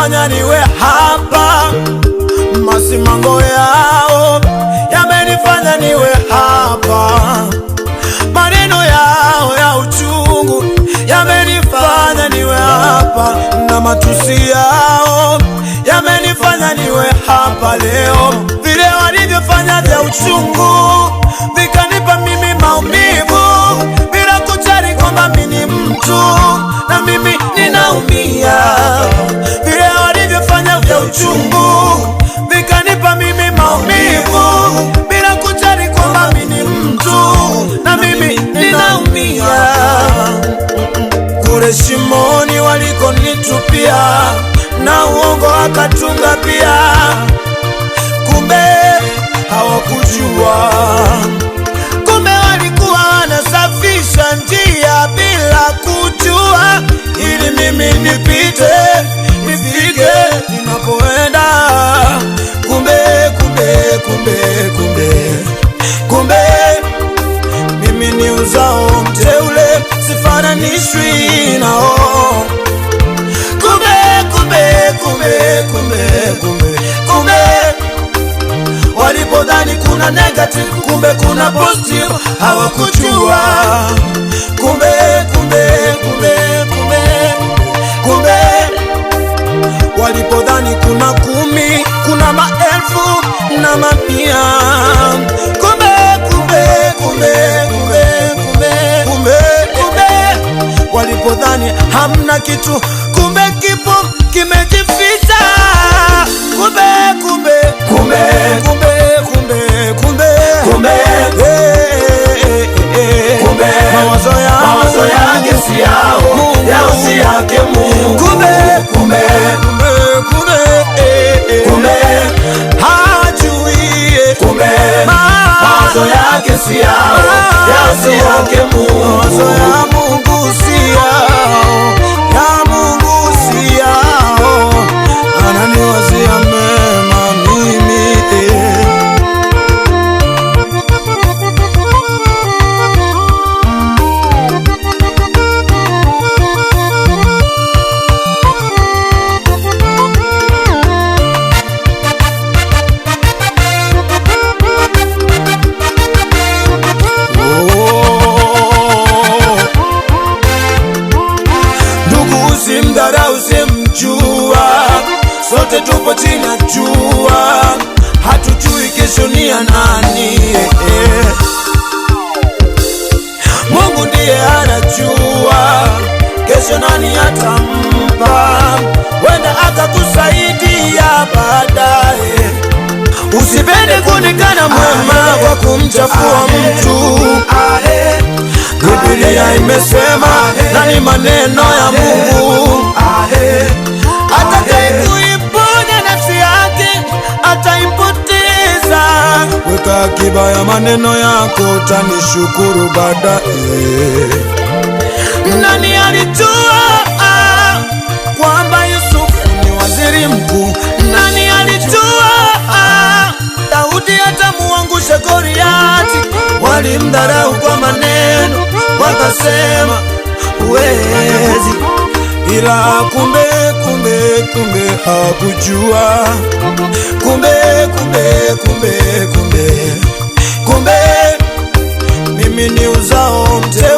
yamenifanya niwe hapa, masimango yao yamenifanya niwe hapa, maneno yao ya uchungu yamenifanya niwe hapa, na matusi yao yamenifanya niwe hapa leo. Vile walivyofanya vya uchungu vikanipa mimi maumivu, bila kujali kwamba mimi ni mtu na mimi ninaumia. Vile walivyofanya vya uchungu vikanipa mimi maumivu, bila kujali kwamba mimi ni mtu na mimi ninaumia. Kule shimoni walikonitupia na uongo akatunga pia, kumbe hawakujua, kumbe walikuwa wanasafisha njia bila kujua, ili mimi nipite nifike ninapoenda. Kumbe mimi ni uzao mteule, sifananishwi nao. Kumbe walipodhani kuna negative, kumbe kuna positive, hawakujua. Kumbe walipodhani kuna 10, kuna maelfu na mamia. Kumbe walipodhani hamna kitu, kumbe kipo kimejificha. Kumbe mawazo yake si yao, yao si yake Mungu. Kumbe hajui, kumbe mawazo yake si yao, yao si yake Mungu. Mawazo ya Mungu si yao, ya Mungu si yao, ananiwazia mema mimi. Usimdharau, usimjua, sote tupo chini ya jua, hatujui kesho ni ya nani. Mungu ndiye anajua kesho nani atampa, wenda akakusaidia baadaye. Usipende kuonekana mwema kwa kumchafua mtu. Biblia imesema na ni maneno ya Mungu, atakaye kuiponya nafsi yake ataipoteza. Weka akiba ya maneno yako, utanishukuru baadaye. Nani alijua kwamba Yusufu ni waziri mkuu? Nani alijua Daudi atamuangusha Goliati? Walimdharau kwa maneno, wakasema huwezi, ila kumbe hakujua. Kumbe mimi ni uzao mteule.